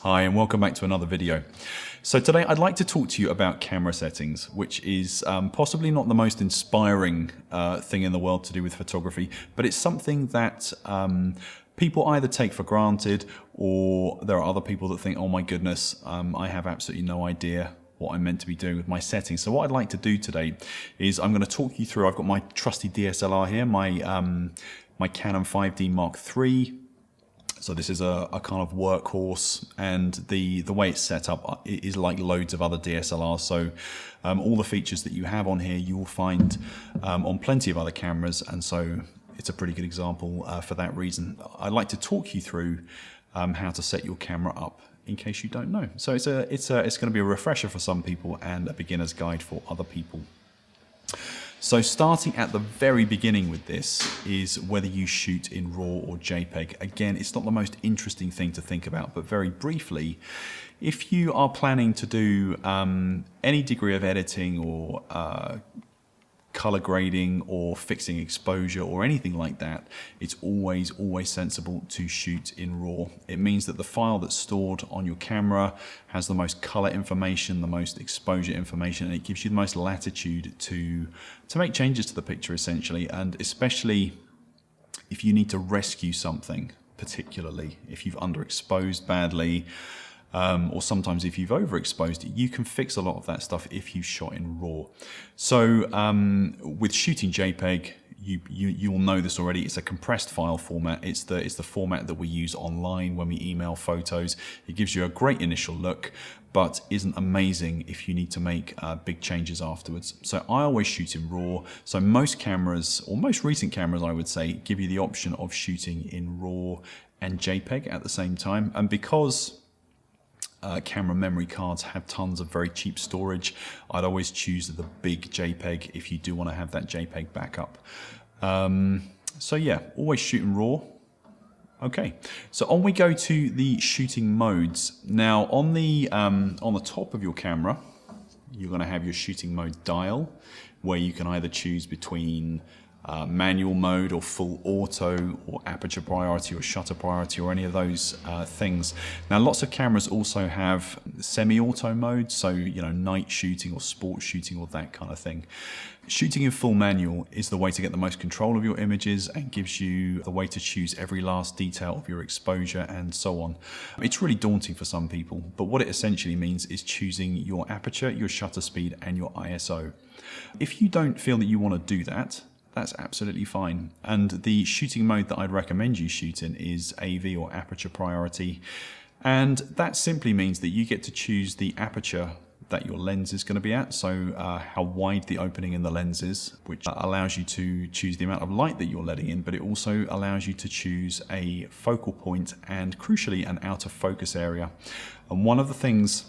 Hi and welcome back to another video. So today I'd like to talk to you about camera settings, which is possibly not the most inspiring thing in the world to do with photography, but it's something that people either take for granted, or there are other people that think, oh my goodness, I have absolutely no idea what I'm meant to be doing with my settings. So what I'd like to do today is I'm going to talk you through, I've got my trusty DSLR here, my Canon 5D Mark III. So this is a kind of workhorse, and the way it's set up is like loads of other DSLRs. So all the features that you have on here you will find on plenty of other cameras, and so it's a pretty good example for that reason. I'd like to talk you through how to set your camera up in case you don't know. So it's going to be a refresher for some people and a beginner's guide for other people. So starting at the very beginning with this is whether you shoot in RAW or JPEG. Again, it's not the most interesting thing to think about, but very briefly, if you are planning to do any degree of editing or color grading or fixing exposure or anything like that, it's always sensible to shoot in RAW. It means that the file that's stored on your camera has the most color information, the most exposure information, and it gives you the most latitude to make changes to the picture essentially, and especially if you need to rescue something, particularly if you've underexposed badly, or sometimes if you've overexposed it, you can fix a lot of that stuff if you shot in RAW. So with shooting JPEG, you'll know this already. It's a compressed file format. It's the format that we use online when we email photos. It gives you a great initial look, but isn't amazing if you need to make big changes afterwards. So I always shoot in RAW. So most cameras, or most recent cameras I would say, give you the option of shooting in RAW and JPEG at the same time. And because camera memory cards have tons of very cheap storage, I'd always choose the big JPEG if you do want to have that JPEG backup. So yeah, always shoot in RAW. Okay, so on we go to the shooting modes. Now on the top of your camera, you're going to have your shooting mode dial, where you can either choose between manual mode or full auto or aperture priority or shutter priority or any of those things. Now lots of cameras also have semi-auto mode, so night shooting or sports shooting or that kind of thing. Shooting in full manual is the way to get the most control of your images and gives you the way to choose every last detail of your exposure and so on. It's really daunting for some people, but what it essentially means is choosing your aperture, your shutter speed and your ISO. If you don't feel that you want to do that, that's absolutely fine. And the shooting mode that I'd recommend you shoot in is AV or aperture priority. And that simply means that you get to choose the aperture that your lens is going to be at, so how wide the opening in the lens is, which allows you to choose the amount of light that you're letting in, but it also allows you to choose a focal point and crucially an out of focus area. And one of the things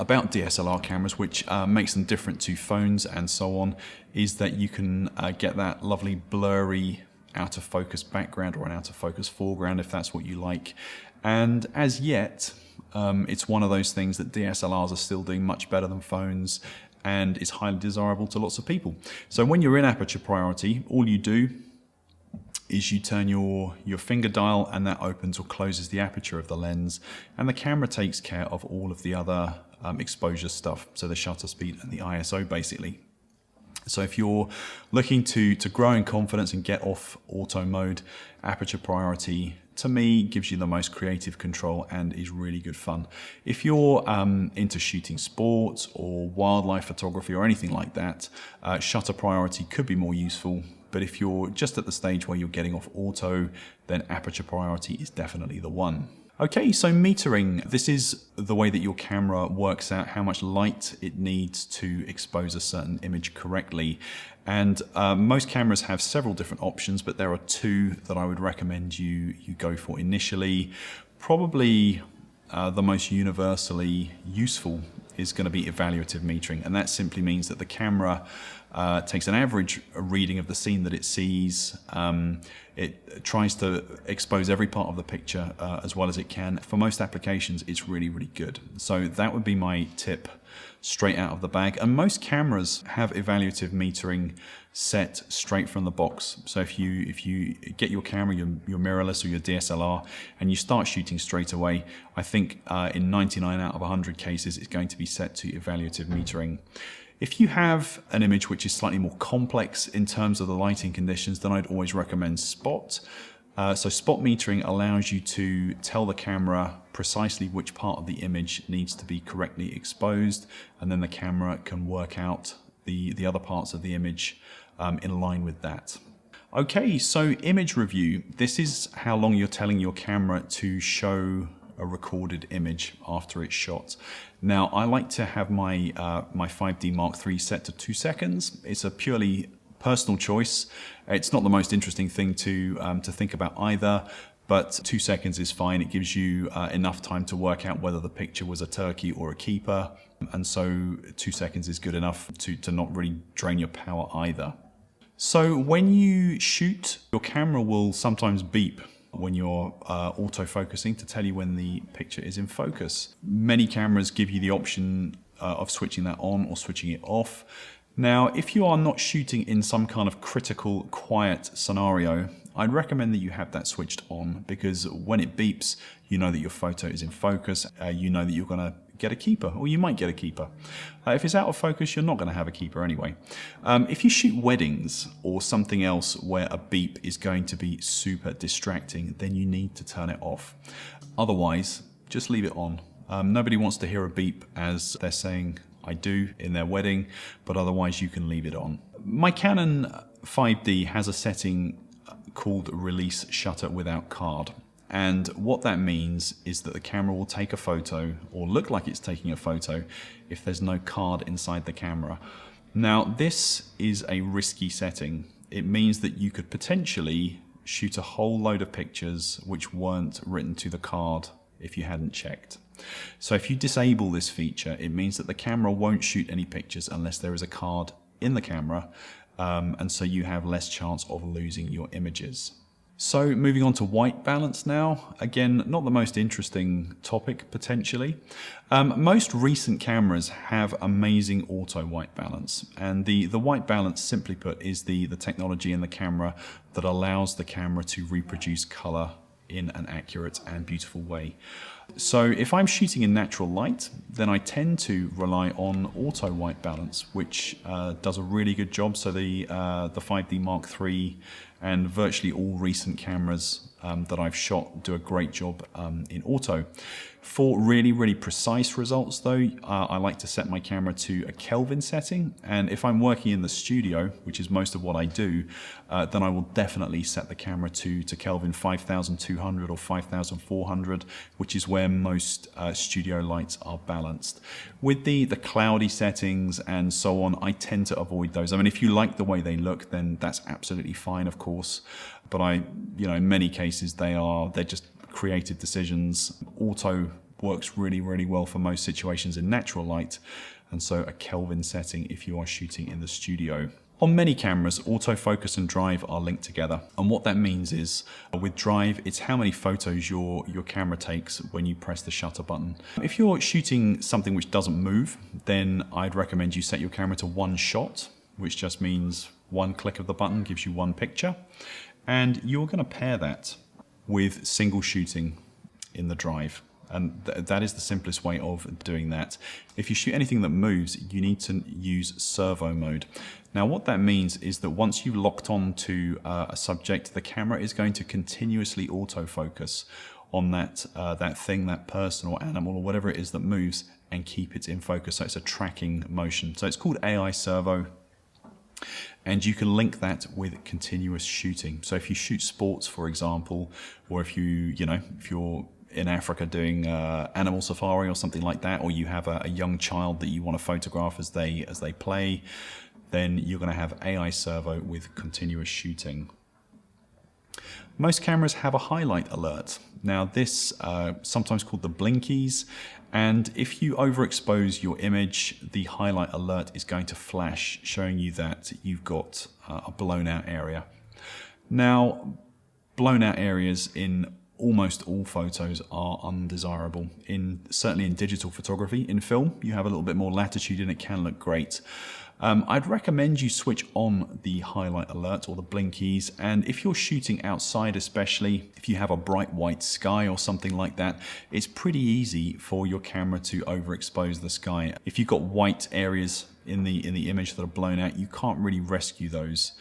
about DSLR cameras which makes them different to phones and so on is that you can get that lovely blurry out of focus background or an out of focus foreground if that's what you like. And as yet it's one of those things that DSLRs are still doing much better than phones, and it's highly desirable to lots of people. So when you're in aperture priority, all you do is you turn your finger dial and that opens or closes the aperture of the lens, and the camera takes care of all of the other exposure stuff, so the shutter speed and the ISO basically. So if you're looking to grow in confidence and get off auto mode, aperture priority to me gives you the most creative control and is really good fun. If you're into shooting sports or wildlife photography or anything like that, shutter priority could be more useful. But if you're just at the stage where you're getting off auto, then aperture priority is definitely the one. Okay, so metering. This is the way that your camera works out how much light it needs to expose a certain image correctly. And most cameras have several different options, but there are two that I would recommend you go for initially. Probably the most universally useful is going to be evaluative metering, and that simply means that the camera takes an average reading of the scene that it sees. It tries to expose every part of the picture as well as it can. For most applications, it's really good. So that would be my tip straight out of the bag. And most cameras have evaluative metering set straight from the box. So if you get your camera, your mirrorless or your DSLR, and you start shooting straight away, I think in 99 out of 100 cases it's going to be set to evaluative metering. If you have an image which is slightly more complex in terms of the lighting conditions, then I'd always recommend spot. So spot metering allows you to tell the camera precisely which part of the image needs to be correctly exposed, and then the camera can work out the other parts of the image in line with that. Okay, so image review. This is how long you're telling your camera to show a recorded image after it's shot. Now, I like to have my 5D Mark III set to 2 seconds. It's a purely personal choice. It's not the most interesting thing to think about either, but 2 seconds is fine. It gives you enough time to work out whether the picture was a turkey or a keeper, and so 2 seconds is good enough to not really drain your power either. So when you shoot, your camera will sometimes beep when you're autofocusing to tell you when the picture is in focus. Many cameras give you the option of switching that on or switching it off. Now, if you are not shooting in some kind of critical, quiet scenario, I'd recommend that you have that switched on, because when it beeps, you know that your photo is in focus, you know that you're going to get a keeper, or you might get a keeper. If it's out of focus, you're not going to have a keeper anyway. If you shoot weddings or something else where a beep is going to be super distracting, then you need to turn it off. Otherwise, just leave it on. Nobody wants to hear a beep as they're saying I do in their wedding, but otherwise you can leave it on. My Canon 5D has a setting called release shutter without card. And what that means is that the camera will take a photo or look like it's taking a photo if there's no card inside the camera. Now, this is a risky setting. It means that you could potentially shoot a whole load of pictures which weren't written to the card if you hadn't checked. So if you disable this feature, it means that the camera won't shoot any pictures unless there is a card in the camera, and so you have less chance of losing your images. So moving on to white balance now. Again, not the most interesting topic potentially. Most recent cameras have amazing auto white balance, and the white balance, simply put, is the technology in the camera that allows the camera to reproduce color in an accurate and beautiful way. So if I'm shooting in natural light, then I tend to rely on auto white balance, which does a really good job. So the 5D Mark III and virtually all recent cameras that I've shot do a great job in auto. For really, really precise results though, I like to set my camera to a Kelvin setting, and if I'm working in the studio, which is most of what I do, then I will definitely set the camera to Kelvin 5200 or 5400, which is where most studio lights are balanced. With the cloudy settings and so on, I tend to avoid those. I mean, if you like the way they look, then that's absolutely fine, of course, but in many cases they're just creative decisions. Auto works really, really well for most situations in natural light, and so a Kelvin setting if you are shooting in the studio. On many cameras, autofocus and drive are linked together, and what that means is with drive, it's how many photos your camera takes when you press the shutter button. If you're shooting something which doesn't move, then I'd recommend you set your camera to one shot, which just means one click of the button gives you one picture, and you're going to pair that with single shooting in the drive. And that is the simplest way of doing that. If you shoot anything that moves, you need to use servo mode. Now what that means is that once you've locked on to a subject, the camera is going to continuously autofocus on that thing, that person or animal or whatever it is that moves, and keep it in focus. So it's a tracking motion. So it's called AI servo. And you can link that with continuous shooting. So if you shoot sports, for example, or if you're in Africa doing animal safari or something like that, or you have a young child that you want to photograph as they play, then you're going to have AI servo with continuous shooting. Most cameras have a highlight alert. Now this, sometimes called the blinkies, and if you overexpose your image, the highlight alert is going to flash, showing you that you've got a blown out area. Now, blown out areas in almost all photos are undesirable. Certainly in digital photography, in film, you have a little bit more latitude and it can look great. I'd recommend you switch on the highlight alert or the blinkies, and if you're shooting outside, especially if you have a bright white sky or something like that, it's pretty easy for your camera to overexpose the sky. If you've got white areas in the image that are blown out, you can't really rescue those.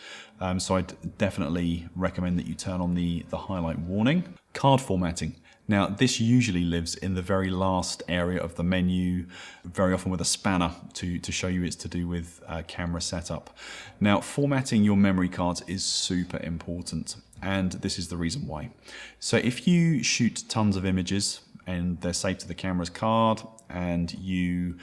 So I'd definitely recommend that you turn on the highlight warning. Card formatting. Now, this usually lives in the very last area of the menu, very often with a spanner to show you it's to do with camera setup. Now, formatting your memory cards is super important, and this is the reason why. So if you shoot tons of images and they're saved to the camera's card, and you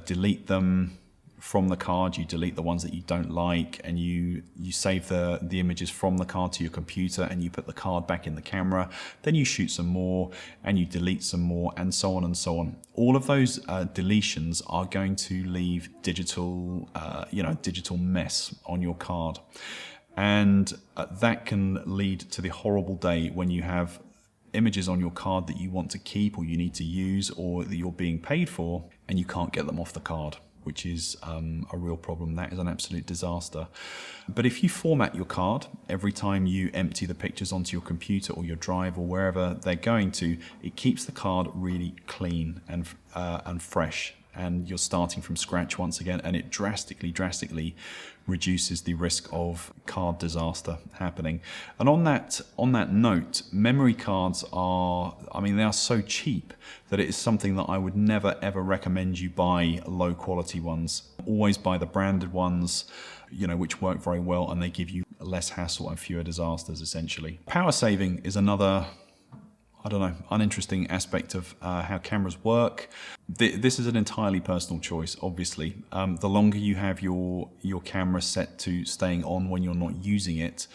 delete them from the card, you delete the ones that you don't like, and you save the images from the card to your computer, and you put the card back in the camera, then you shoot some more and you delete some more, and so on and so on. All of those deletions are going to leave digital mess on your card, and that can lead to the horrible day when you have images on your card that you want to keep or you need to use or that you're being paid for, and you can't get them off the card, which is a real problem. That is an absolute disaster. But if you format your card every time you empty the pictures onto your computer or your drive or wherever they're going to, it keeps the card really clean and fresh, and you're starting from scratch once again, and it drastically reduces the risk of card disaster happening. And on that note, memory cards are, they are so cheap that it is something that I would never ever recommend you buy low quality ones. Always buy the branded ones, which work very well, and they give you less hassle and fewer disasters essentially. Power saving is another, uninteresting aspect of how cameras work. This is an entirely personal choice, obviously. The longer you have your camera set to staying on when you're not using it,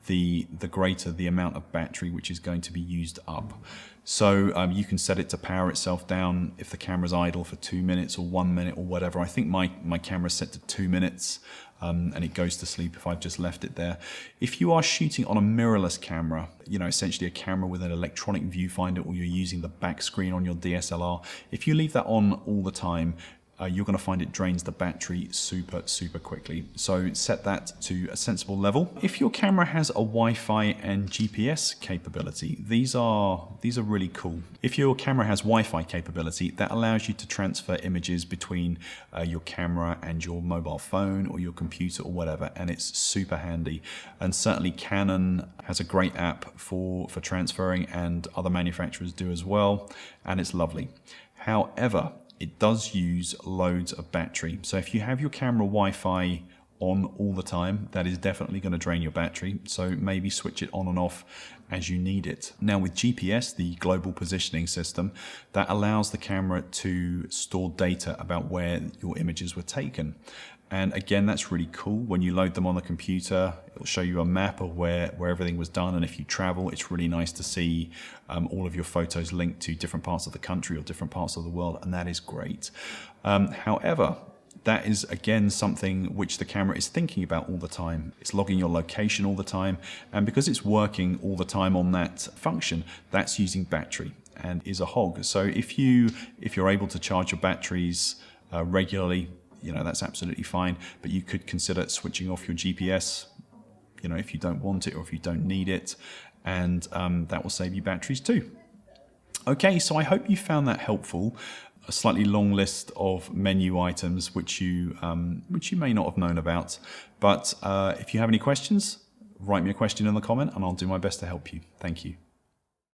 the greater the amount of battery which is going to be used up. So you can set it to power itself down if the camera's idle for 2 minutes or 1 minute or whatever. I think my camera's set to 2 minutes. And it goes to sleep if I've just left it there. If you are shooting on a mirrorless camera, essentially a camera with an electronic viewfinder, or you're using the back screen on your DSLR, if you leave that on all the time, you're going to find it drains the battery super quickly. So set that to a sensible level. If your camera has a Wi-Fi and GPS capability, these are really cool. If your camera has Wi-Fi capability, that allows you to transfer images between your camera and your mobile phone or your computer or whatever, and it's super handy. And certainly Canon has a great app for transferring, and other manufacturers do as well, and it's lovely. However, it does use loads of battery. So if you have your camera Wi-Fi on all the time, that is definitely going to drain your battery. So maybe switch it on and off as you need it. Now with GPS, the global positioning system, that allows the camera to store data about where your images were taken. And again, that's really cool. When you load them on the computer, it'll show you a map of where everything was done. And if you travel, it's really nice to see all of your photos linked to different parts of the country or different parts of the world. And that is great. However, that is, again, something which the camera is thinking about all the time. It's logging your location all the time. And because it's working all the time on that function, that's using battery and is a hog. So if you're able to charge your batteries regularly, that's absolutely fine, but you could consider switching off your GPS, if you don't want it or if you don't need it, and that will save you batteries too. Okay, so I hope you found that helpful. A slightly long list of menu items which you may not have known about, but if you have any questions, write me a question in the comment and I'll do my best to help you. Thank you.